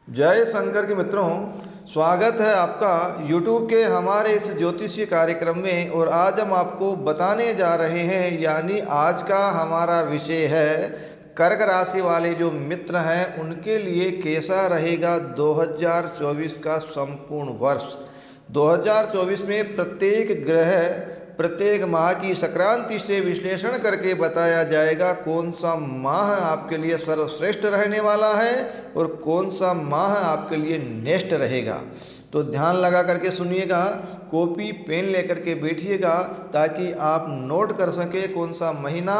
जय शंकर के मित्रों, स्वागत है आपका YouTube के हमारे इस ज्योतिषीय कार्यक्रम में। और आज हम आपको बताने जा रहे हैं, यानी आज का हमारा विषय है कर्क राशि वाले जो मित्र हैं उनके लिए कैसा रहेगा 2024 का संपूर्ण वर्ष। 2024 में प्रत्येक ग्रह प्रत्येक माह की संक्रांति से विश्लेषण करके बताया जाएगा कौन सा माह आपके लिए सर्वश्रेष्ठ रहने वाला है और कौन सा माह आपके लिए नेक्स्ट रहेगा। तो ध्यान लगा करके सुनिएगा, कॉपी पेन लेकर के बैठिएगा ताकि आप नोट कर सके कौन सा महीना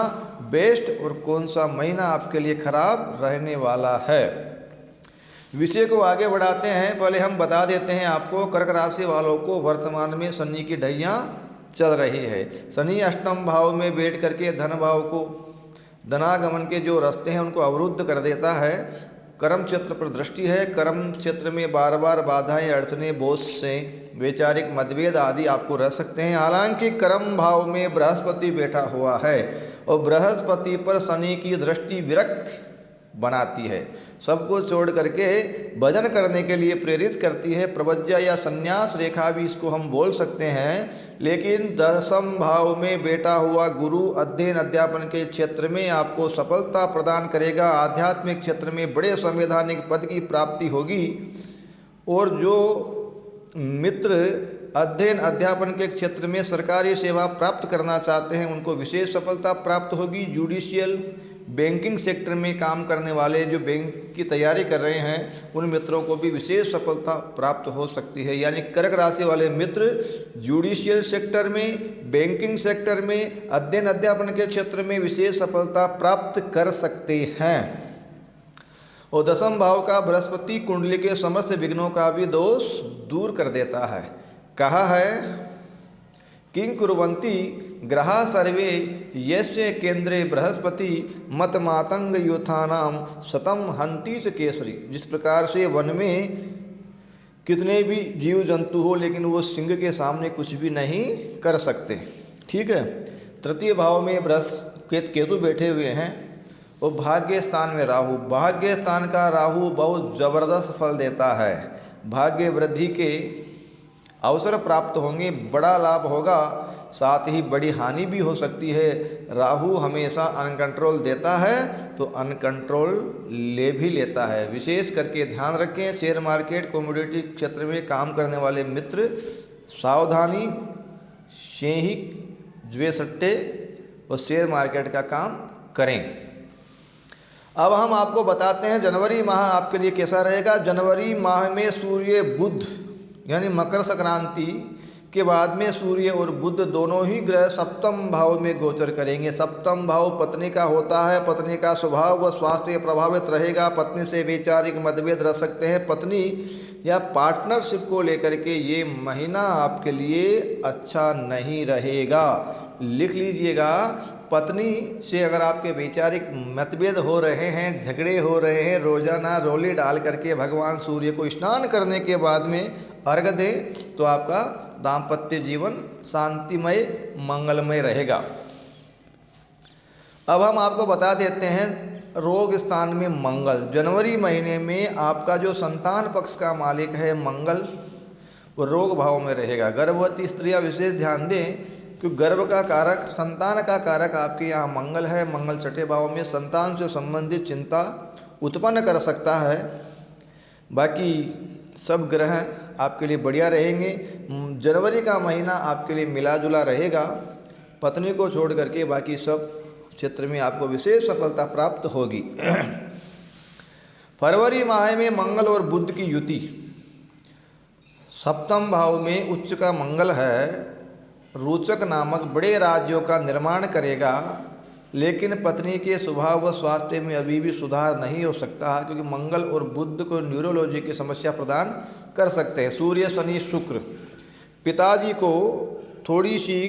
बेस्ट और कौन सा महीना आपके लिए खराब रहने वाला है। विषय को आगे बढ़ाते हैं। पहले हम बता देते हैं आपको, कर्क राशि वालों को वर्तमान में शनि की ढैया चल रही है। शनि अष्टम भाव में बैठ करके धन भाव को, धनागमन के जो रास्ते हैं उनको अवरुद्ध कर देता है। कर्म क्षेत्र पर दृष्टि है। कर्म क्षेत्र में बार बार बाधाएं, अड़चनें, बोझ से वैचारिक मतभेद आदि आपको रह सकते हैं। हालांकि कर्म भाव में बृहस्पति बैठा हुआ है और बृहस्पति पर शनि की दृष्टि विरक्त बनाती है, सबको छोड़ करके भजन करने के लिए प्रेरित करती है। प्रवज्या या संन्यास रेखा भी इसको हम बोल सकते हैं। लेकिन दशम भाव में बैठा हुआ गुरु अध्ययन अध्यापन के क्षेत्र में आपको सफलता प्रदान करेगा। आध्यात्मिक क्षेत्र में बड़े संवैधानिक पद की प्राप्ति होगी। और जो मित्र अध्ययन अध्यापन के क्षेत्र में सरकारी सेवा प्राप्त करना चाहते हैं उनको विशेष सफलता प्राप्त होगी। जुडिशियल बैंकिंग सेक्टर में काम करने वाले जो बैंक की तैयारी कर रहे हैं उन मित्रों को भी विशेष सफलता प्राप्त हो सकती है। यानी कर्क राशि वाले मित्र जुडिशियल सेक्टर में, बैंकिंग सेक्टर में, अध्ययन अध्यापन के क्षेत्र में विशेष सफलता प्राप्त कर सकते हैं। और दशम भाव का बृहस्पति कुंडली के समस्त विघ्नों का भी दोष दूर कर देता है। कहा है किं कुर्वन्ति ग्रहा सर्वे यस्य केंद्रे बृहस्पति मत मातंग योथानाम शतम हंती च केसरी। जिस प्रकार से वन में कितने भी जीव जंतु हो लेकिन वो सिंह के सामने कुछ भी नहीं कर सकते। ठीक है। तृतीय भाव में बृहस्पति केतु बैठे हुए हैं और भाग्य स्थान में राहु। भाग्य स्थान का राहु बहुत ज़बरदस्त फल देता है। भाग्य वृद्धि के अवसर प्राप्त होंगे, बड़ा लाभ होगा, साथ ही बड़ी हानि भी हो सकती है। राहु हमेशा अनकंट्रोल देता है तो अनकंट्रोल ले भी लेता है। विशेष करके ध्यान रखें, शेयर मार्केट कमोडिटी क्षेत्र में काम करने वाले मित्र सावधानी से ही जुए सट्टे और शेयर मार्केट का काम करें। अब हम आपको बताते हैं जनवरी माह आपके लिए कैसा रहेगा। जनवरी माह में सूर्य बुध यानी मकर संक्रांति के बाद में सूर्य और बुध दोनों ही ग्रह सप्तम भाव में गोचर करेंगे। सप्तम भाव पत्नी का होता है। पत्नी का स्वभाव व स्वास्थ्य प्रभावित रहेगा। पत्नी से वैचारिक मतभेद रह सकते हैं। पत्नी या पार्टनरशिप को लेकर के ये महीना आपके लिए अच्छा नहीं रहेगा। लिख लीजिएगा, पत्नी से अगर आपके वैचारिक मतभेद हो रहे हैं, झगड़े हो रहे हैं, रोजाना रोली डाल करके भगवान सूर्य को स्नान करने के बाद में अर्घ दें तो आपका दाम्पत्य जीवन शांतिमय मंगलमय रहेगा। अब हम आपको बता देते हैं रोग स्थान में मंगल। जनवरी महीने में आपका जो संतान पक्ष का मालिक है मंगल, वो रोग भाव में रहेगा। गर्भवती स्त्रियां विशेष ध्यान दें क्योंकि गर्भ का कारक, संतान का कारक आपके यहाँ मंगल है। मंगल छठे भाव में संतान से संबंधित चिंता उत्पन्न कर सकता है। बाकी सब ग्रह आपके लिए बढ़िया रहेंगे। जनवरी का महीना आपके लिए मिला जुला रहेगा। पत्नी को छोड़ करके बाकी सब क्षेत्र में आपको विशेष सफलता प्राप्त होगी। फरवरी माह में मंगल और बुध की युति, सप्तम भाव में उच्च का मंगल है, रोचक नामक बड़े राज्यों का निर्माण करेगा। लेकिन पत्नी के स्वभाव व स्वास्थ्य में अभी भी सुधार नहीं हो सकता क्योंकि मंगल और बुध को न्यूरोलॉजी की समस्या प्रदान कर सकते हैं। सूर्य शनि शुक्र, पिताजी को थोड़ी सी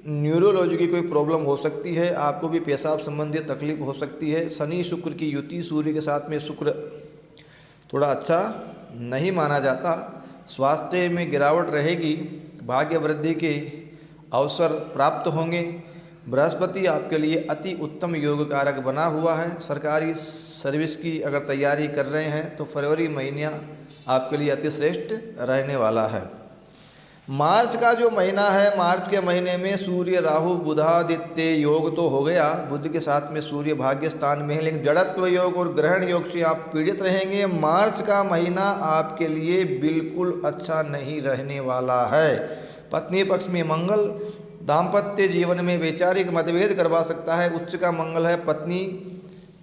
न्यूरोलॉजी की कोई प्रॉब्लम हो सकती है। आपको भी पेशाब संबंधित तकलीफ हो सकती है। शनि शुक्र की युति, सूर्य के साथ में शुक्र थोड़ा अच्छा नहीं माना जाता। स्वास्थ्य में गिरावट रहेगी। भाग्य वृद्धि के अवसर प्राप्त होंगे। बृहस्पति आपके लिए अति उत्तम योग कारक बना हुआ है। सरकारी सर्विस की अगर तैयारी कर रहे हैं तो फरवरी महीना आपके लिए अति श्रेष्ठ रहने वाला है। मार्च का जो महीना है, मार्च के महीने में सूर्य राहु बुधादित्य योग तो हो गया, बुध के साथ में सूर्य भाग्य स्थान में है, लेकिन जड़त्व योग और ग्रहण योग से आप पीड़ित रहेंगे। मार्च का महीना आपके लिए बिल्कुल अच्छा नहीं रहने वाला है। पत्नी पक्ष में मंगल दाम्पत्य जीवन में वैचारिक मतभेद करवा सकता है। उच्च का मंगल है, पत्नी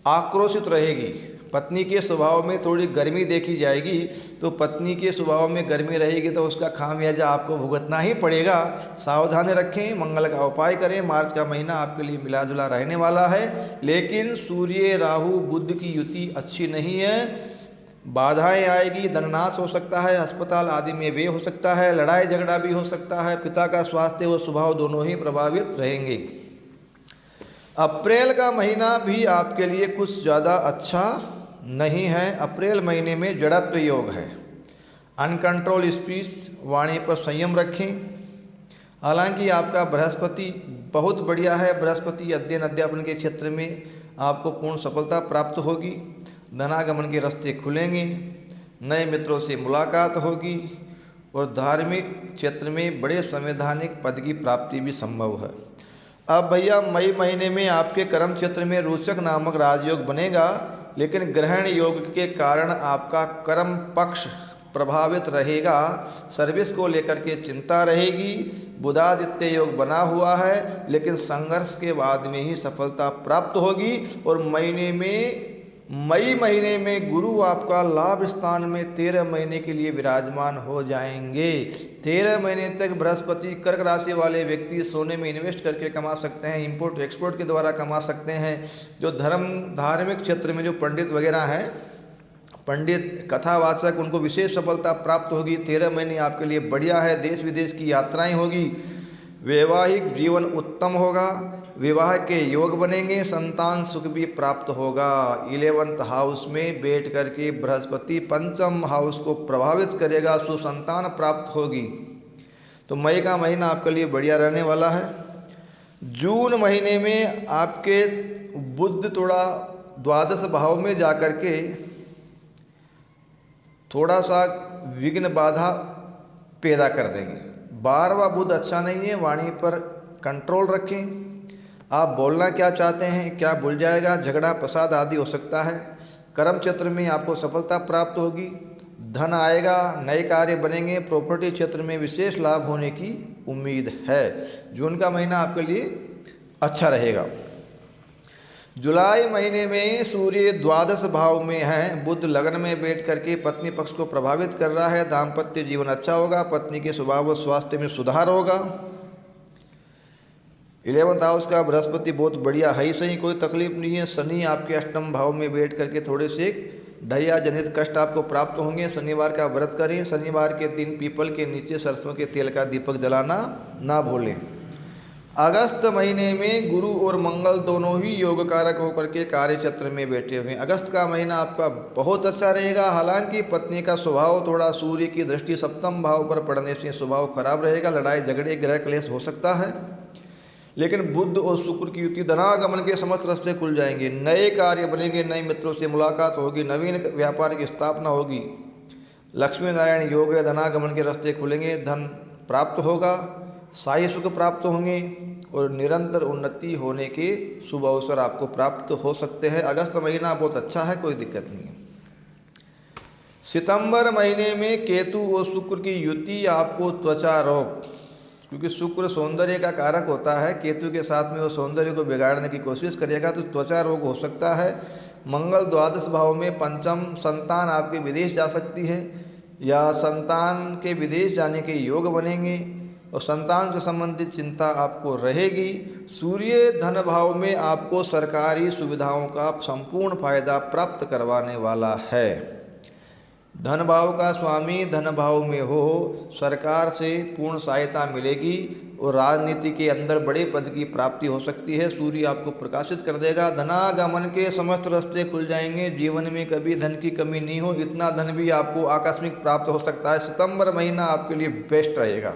आक्रोशित रहेगी, पत्नी के स्वभाव में थोड़ी गर्मी देखी जाएगी, तो पत्नी के स्वभाव में गर्मी रहेगी तो उसका खामियाजा आपको भुगतना ही पड़ेगा। सावधानी रखें, मंगल का उपाय करें। मार्च का महीना आपके लिए मिला जुला रहने वाला है, लेकिन सूर्य राहु बुध की युति अच्छी नहीं है, बाधाएं आएगी, धननाश हो सकता है, अस्पताल आदि में व्यय हो सकता है, लड़ाई झगड़ा भी हो सकता है, पिता का स्वास्थ्य व स्वभाव दोनों ही प्रभावित रहेंगे। अप्रैल का महीना भी आपके लिए कुछ ज़्यादा अच्छा नहीं है। अप्रैल महीने में जड़त्व योग है, अनकंट्रोल स्पीच, वाणी पर संयम रखें। हालांकि आपका बृहस्पति बहुत बढ़िया है, बृहस्पति अध्ययन अध्यापन के क्षेत्र में आपको पूर्ण सफलता प्राप्त होगी, धनागमन के रास्ते खुलेंगे, नए मित्रों से मुलाकात होगी और धार्मिक क्षेत्र में बड़े संवैधानिक पद की प्राप्ति भी संभव है। अब भैया मई महीने में आपके कर्म क्षेत्र में रोचक नामक राजयोग बनेगा, लेकिन ग्रहण योग के कारण आपका कर्म पक्ष प्रभावित रहेगा, सर्विस को लेकर के चिंता रहेगी। बुधादित्य योग बना हुआ है, लेकिन संघर्ष के बाद में ही सफलता प्राप्त होगी। और मई महीने में गुरु आपका लाभ स्थान में 13 महीने के लिए विराजमान हो जाएंगे। 13 महीने तक बृहस्पति कर्क राशि वाले व्यक्ति सोने में इन्वेस्ट करके कमा सकते हैं, इंपोर्ट एक्सपोर्ट के द्वारा कमा सकते हैं। जो धार्मिक क्षेत्र में जो पंडित वगैरह हैं, पंडित कथावाचक, उनको विशेष सफलता प्राप्त होगी। 13 महीने आपके लिए बढ़िया है, देश विदेश की यात्राएं होगी, वैवाहिक जीवन उत्तम होगा, विवाह के योग बनेंगे, संतान सुख भी प्राप्त होगा। 11th हाउस में बैठ करके बृहस्पति पंचम हाउस को प्रभावित करेगा, सुसंतान प्राप्त होगी। तो मई का महीना आपके लिए बढ़िया रहने वाला है। जून महीने में आपके बुध थोड़ा द्वादश भाव में जाकर के थोड़ा सा विघ्न बाधा पैदा कर देंगे। 12वां बुध अच्छा नहीं है, वाणी पर कंट्रोल रखें। आप बोलना क्या चाहते हैं क्या भूल जाएगा, झगड़ा फसाद आदि हो सकता है। कर्म क्षेत्र में आपको सफलता प्राप्त होगी, धन आएगा, नए कार्य बनेंगे, प्रॉपर्टी क्षेत्र में विशेष लाभ होने की उम्मीद है। जून का महीना आपके लिए अच्छा रहेगा। जुलाई महीने में सूर्य द्वादश भाव में है, बुध लग्न में बैठ करके पत्नी पक्ष को प्रभावित कर रहा है। दाम्पत्य जीवन अच्छा होगा, पत्नी के स्वभाव व स्वास्थ्य में सुधार होगा। 11th हाउस का बृहस्पति बहुत बढ़िया है ही सही, कोई तकलीफ नहीं है। शनि आपके अष्टम भाव में बैठ करके थोड़े से ढैया जनित कष्ट आपको प्राप्त होंगे। शनिवार का व्रत करें, शनिवार के दिन पीपल के नीचे सरसों के तेल का दीपक जलाना ना भूलें। अगस्त महीने में गुरु और मंगल दोनों ही योग कारक होकर के कार्य क्षेत्र में बैठे हुए हैं। अगस्त का महीना आपका बहुत अच्छा रहेगा। हालांकि पत्नी का स्वभाव थोड़ा सूर्य की दृष्टि सप्तम भाव पर पड़ने से स्वभाव खराब रहेगा, लड़ाई झगड़े ग्रह क्लेश हो सकता है। लेकिन बुध और शुक्र की युति, धनागमन के समस्त रास्ते खुल जाएंगे, नए कार्य बनेंगे, नए मित्रों से मुलाकात होगी, नवीन व्यापार की स्थापना होगी, लक्ष्मी नारायण योग है, धनागमन के रास्ते खुलेंगे, धन प्राप्त होगा, शाही सुख प्राप्त होंगे और निरंतर उन्नति होने के शुभ अवसर आपको प्राप्त हो सकते हैं। अगस्त महीना बहुत अच्छा है, कोई दिक्कत नहीं है। सितंबर महीने में केतु और शुक्र की युति आपको त्वचा रोग, क्योंकि शुक्र सौंदर्य का कारक होता है, केतु के साथ में वो सौंदर्य को बिगाड़ने की कोशिश करेगा तो त्वचा रोग हो सकता है। मंगल द्वादश भाव में पंचम, संतान आपके विदेश जा सकती है या संतान के विदेश जाने के योग बनेंगे और संतान से संबंधित चिंता आपको रहेगी। सूर्य धन भाव में आपको सरकारी सुविधाओं का संपूर्ण फायदा प्राप्त करवाने वाला है। धन भाव का स्वामी धन भाव में हो, सरकार से पूर्ण सहायता मिलेगी और राजनीति के अंदर बड़े पद की प्राप्ति हो सकती है। सूर्य आपको प्रकाशित कर देगा, धनागमन के समस्त रास्ते खुल जाएंगे, जीवन में कभी धन की कमी नहीं हो, इतना धन भी आपको आकस्मिक प्राप्त हो सकता है। सितंबर महीना आपके लिए बेस्ट रहेगा।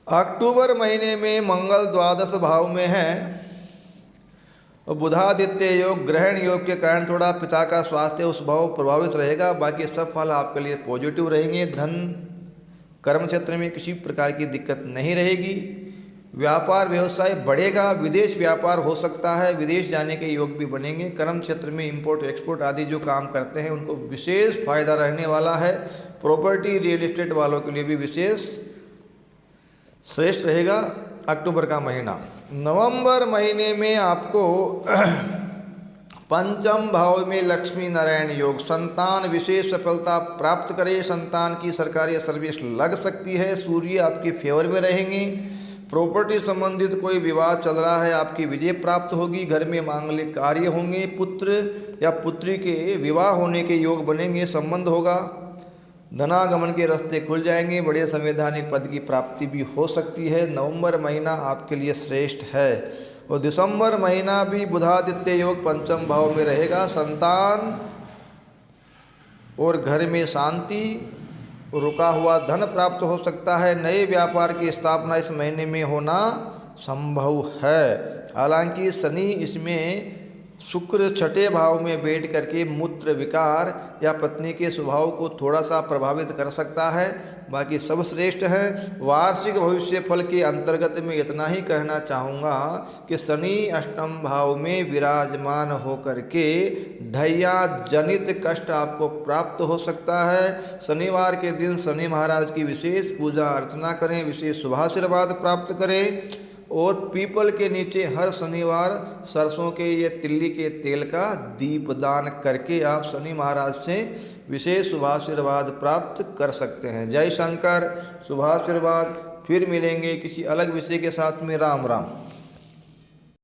अक्टूबर महीने में मंगल द्वादश भाव में है और बुधादित्य योग, ग्रहण योग के कारण थोड़ा पिता का स्वास्थ्य उस भाव प्रभावित रहेगा, बाकी सब फल आपके लिए पॉजिटिव रहेंगे। धन कर्म क्षेत्र में किसी प्रकार की दिक्कत नहीं रहेगी। व्यापार व्यवसाय बढ़ेगा, विदेश व्यापार हो सकता है, विदेश जाने के योग भी बनेंगे। कर्म क्षेत्र में इंपोर्ट एक्सपोर्ट आदि जो काम करते हैं उनको विशेष फायदा रहने वाला है। प्रॉपर्टी रियल एस्टेट वालों के लिए भी विशेष श्रेष्ठ रहेगा अक्टूबर का महीना। नवंबर महीने में आपको पंचम भाव में लक्ष्मी नारायण योग, संतान विशेष सफलता प्राप्त करे, संतान की सरकारी सर्विस लग सकती है, सूर्य आपके फेवर में रहेंगे। प्रॉपर्टी संबंधित कोई विवाद चल रहा है, आपकी विजय प्राप्त होगी। घर में मांगलिक कार्य होंगे, पुत्र या पुत्री के विवाह होने के योग बनेंगे, संबंध होगा। धनागमन के रास्ते खुल जाएंगे, बड़े संवैधानिक पद की प्राप्ति भी हो सकती है। नवंबर महीना आपके लिए श्रेष्ठ है। और दिसंबर महीना भी बुधादित्य योग पंचम भाव में रहेगा, संतान और घर में शांति, रुका हुआ धन प्राप्त हो सकता है। नए व्यापार की स्थापना इस महीने में होना संभव है। हालांकि शनि इसमें शुक्र छठे भाव में बैठ करके मूत्र विकार या पत्नी के स्वभाव को थोड़ा सा प्रभावित कर सकता है, बाकी सब श्रेष्ठ है। वार्षिक भविष्य फल के अंतर्गत में इतना ही कहना चाहूँगा कि शनि अष्टम भाव में विराजमान होकर के ढैया जनित कष्ट आपको प्राप्त हो सकता है। शनिवार के दिन शनि महाराज की विशेष पूजा अर्चना करें, विशेष शुभाशीर्वाद प्राप्त करें। और पीपल के नीचे हर शनिवार सरसों के ये तिल्ली के तेल का दीपदान करके आप शनि महाराज से विशेष शुभाशीर्वाद प्राप्त कर सकते हैं। जय शंकर, शुभाशीर्वाद। फिर मिलेंगे किसी अलग विषय के साथ में। राम राम।